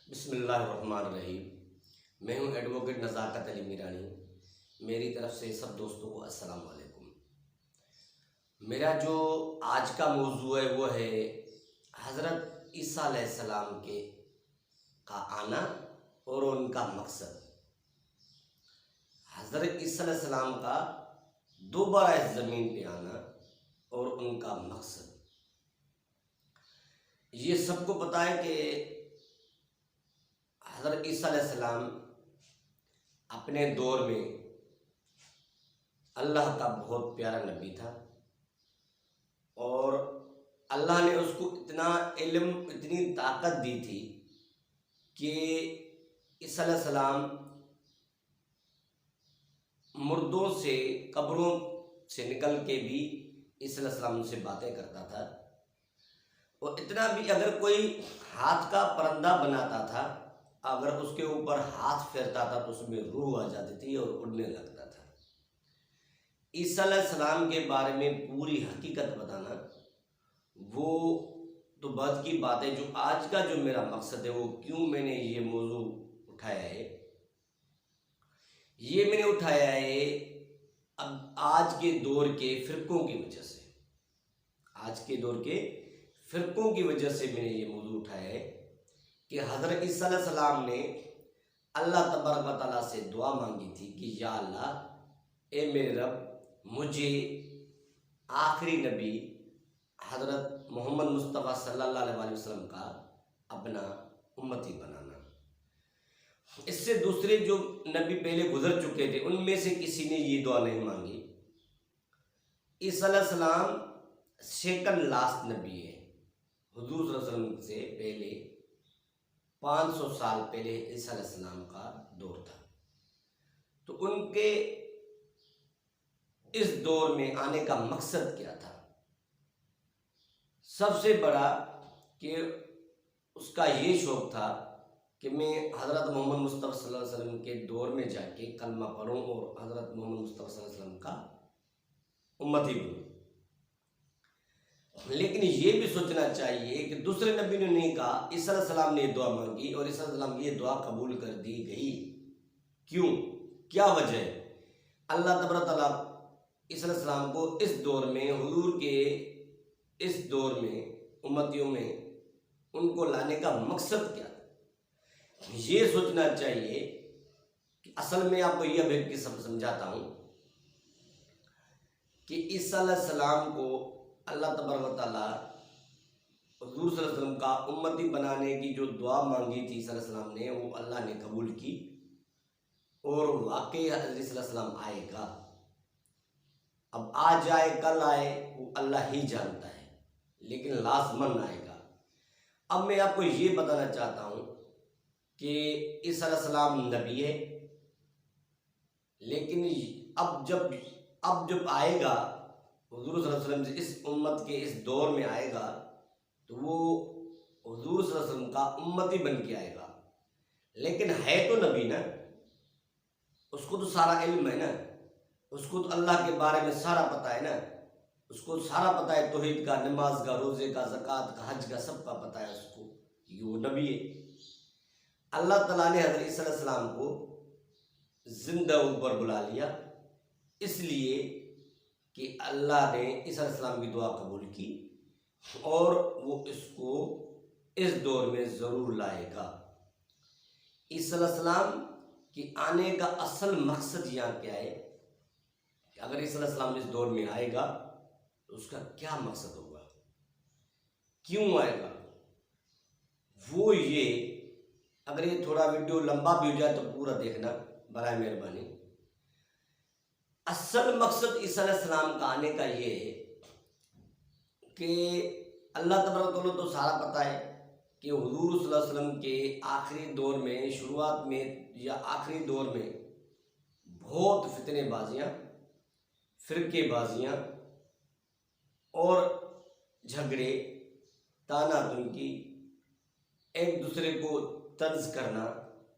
بسم اللہ الرحمن الرحیم۔ میں ہوں ایڈوکیٹ نزاکت علی میرانی۔ میری طرف سے سب دوستوں کو السلام علیکم۔ میرا جو آج کا موضوع ہے وہ ہے حضرت عیسیٰ علیہ السلام کا آنا اور ان کا مقصد۔ حضرت عیسیٰ علیہ السلام کا دوبارہ اس زمین پہ آنا اور ان کا مقصد، یہ سب کو پتہ ہے کہ حضرت عیسیٰ علیہ السلام اپنے دور میں اللہ کا بہت پیارا نبی تھا، اور اللہ نے اس کو اتنا علم، اتنی طاقت دی تھی کہ عیسیٰ علیہ السلام مردوں سے، قبروں سے نکل کے بھی عیسیٰ علیہ السلام سے باتیں کرتا تھا، اور اتنا بھی اگر کوئی ہاتھ کا پرندہ بناتا تھا، اگر اس کے اوپر ہاتھ پھیرتا تھا تو اس میں روح آ جاتی تھی اور اڑنے لگتا تھا۔ عیسیٰ علیہ السلام کے بارے میں پوری حقیقت بتانا وہ تو بعد کی بات ہے۔ جو آج کا جو میرا مقصد ہے، وہ کیوں میں نے یہ موضوع اٹھایا ہے، یہ میں نے اٹھایا ہے اب آج کے دور کے فرقوں کی وجہ سے۔ آج کے دور کے فرقوں کی وجہ سے میں نے یہ موضوع اٹھایا ہے کہ حضرت عیسیٰ علیہ السلام نے اللہ تبارک و تعالیٰ سے دعا مانگی تھی کہ یا اللہ، اے میرے رب، مجھے آخری نبی حضرت محمد مصطفیٰ صلی اللہ علیہ وسلم کا اپنا امتی بنانا۔ اس سے دوسرے جو نبی پہلے گزر چکے تھے ان میں سے کسی نے یہ دعا نہیں مانگی۔ عیسیٰ علیہ السلام سیکنڈ لاسٹ نبی ہے۔ حضور صلی اللہ علیہ وسلم سے پہلے 500 سال پہلے عیسیٰ علیہ السلام کا دور تھا، تو ان کے اس دور میں آنے کا مقصد کیا تھا؟ سب سے بڑا کہ اس کا یہ شوق تھا کہ میں حضرت محمد مصطفیٰ صلی اللہ علیہ وسلم کے دور میں جا کے کلمہ پڑھوں اور حضرت محمد مصطفیٰ صلی اللہ علیہ وسلم کا امتی بنوں۔ لیکن یہ بھی سوچنا چاہیے کہ دوسرے نبی نے نہیں کہا، عیسیٰ علیہ السلام نے یہ دعا مانگی اور عیسیٰ علیہ السلام کی یہ دعا قبول کر دی گئی۔ کیوں؟ کیا وجہ ہے؟ اللہ تبارک تعالیٰ عیسیٰ علیہ السلام کو اس دور میں، حضور کے اس دور میں، امتیوں میں ان کو لانے کا مقصد کیا تھا؟ یہ سوچنا چاہیے کہ اصل میں آپ کو یہ بھی سمجھاتا ہوں کہ عیسیٰ علیہ السلام کو اللہ تبارک و تعالیٰ حضور صلی اللہ علیہ وسلم کا امتی بنانے کی جو دعا مانگی تھی عیسیٰ علیہ السلام نے، وہ اللہ نے قبول کی، اور واقعی حضرت عیسیٰ علیہ السلام آئے گا۔ اب آج آئے کل آئے وہ اللہ ہی جانتا ہے، لیکن لازماً آئے گا۔ اب میں آپ کو یہ بتانا چاہتا ہوں کہ عیسیٰ علیہ السلام نبی ہے، لیکن اب جب آئے گا حضور صلی اللہ علیہ وسلم سے اس امت کے اس دور میں آئے گا، تو وہ حضور صلی اللہ علیہ وسلم کا امتی بن کے آئے گا، لیکن ہے تو نبی نا، اس کو تو سارا علم ہے نا، اس کو تو اللہ کے بارے میں سارا پتہ ہے نا، اس کو سارا پتہ ہے، توحید کا، نماز کا، روزے کا، زکوٰۃ کا، حج کا، سب کا پتہ ہے اس کو، یہ وہ نبی ہے۔ اللہ تعالیٰ نے حضرت عیسیٰ علیہ السلام کو زندہ اوپر بلا لیا، اس لیے کہ اللہ نے عیسیٰ علیہ السلام کی دعا قبول کی، اور وہ اس کو اس دور میں ضرور لائے گا۔ عیسیٰ علیہ السلام کی آنے کا اصل مقصد یہاں کیا ہے کہ اگر عیسیٰ علیہ السلام اس دور میں آئے گا تو اس کا کیا مقصد ہوگا، کیوں آئے گا؟ وہ یہ، اگر یہ تھوڑا ویڈیو لمبا بھی ہو جائے تو پورا دیکھنا برائے مہربانی۔ اصل مقصد عیسیٰ علیہ السلام کا آنے کا یہ ہے کہ اللہ تبارک و تعالیٰ تو سارا پتہ ہے کہ حضور صلی اللہ علیہ وسلم کے آخری دور میں، شروعات میں یا آخری دور میں بہت فتنے بازیاں، فرقے بازیاں اور جھگڑے، تانا تنکی، ایک دوسرے کو طنز کرنا،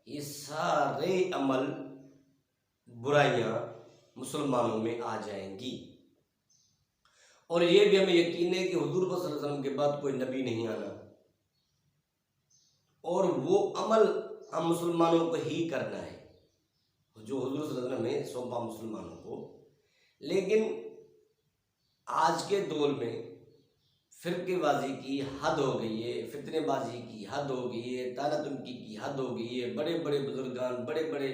یہ سارے عمل، برائیاں مسلمانوں میں آ جائیں گی، اور یہ بھی ہمیں یقین ہے کہ حضور صلی اللہ علیہ وسلم کے بعد کوئی نبی نہیں آنا، اور وہ عمل ہم مسلمانوں کو ہی کرنا ہے جو حضور صلی اللہ علیہ وسلم نے سونپا مسلمانوں کو. لیکن آج کے دور میں فرقے بازی کی حد ہو گئی ہے، فتنے بازی کی حد ہو گئی ہے، طعنہ تنقید کی حد ہو گئی ہے. بڑے بڑے بزرگان، بڑے بڑے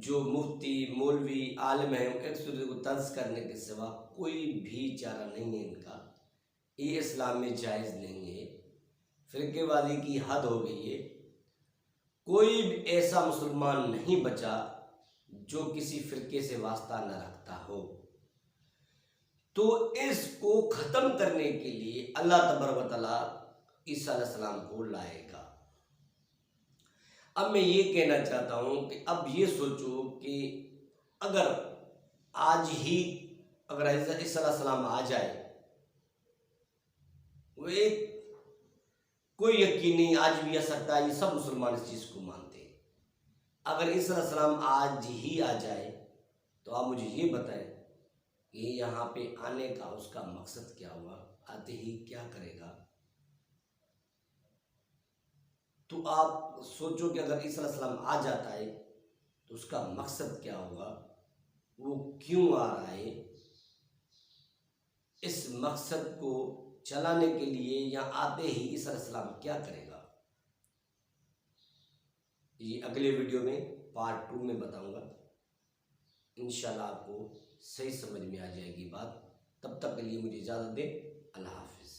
جو مفتی، مولوی، عالم ہیں، ایک دوسرے کو طنز کرنے کے سوا کوئی بھی چارہ نہیں ہے ان کا. یہ اسلام میں جائز نہیں ہے. فرقے بازی کی حد ہو گئی ہے. کوئی بھی ایسا مسلمان نہیں بچا جو کسی فرقے سے واسطہ نہ رکھتا ہو. تو اس کو ختم کرنے کے لیے اللہ تبارک و تعالیٰ عیسیٰ علیہ السلام کو لائے گا. اب میں یہ کہنا چاہتا ہوں کہ اب یہ سوچو کہ اگر آج ہی اگر عیسیٰ علیہ السلام آ جائے، وہ ایک کوئی یقین نہیں آج بھی آ سکتا ہے، یہ سب مسلمان اس چیز کو مانتے ہیں. اگر عیسیٰ علیہ السلام آج ہی آ جائے تو آپ مجھے یہ بتائیں کہ یہاں پہ آنے کا اس کا مقصد کیا ہوا، آتے ہی کیا کرے گا. تو آپ سوچو کہ اگر عیسیٰ علیہ السلام آ جاتا ہے تو اس کا مقصد کیا ہوگا، وہ کیوں آ رہا ہے، اس مقصد کو چلانے کے لیے یا آتے ہی عیسیٰ علیہ السلام کیا کرے گا. یہ اگلے ویڈیو میں پارٹ 2 میں بتاؤں گا. انشاءاللہ آپ کو صحیح سمجھ میں آ جائے گی بات. تب تک کے لیے مجھے اجازت دیں. اللہ حافظ.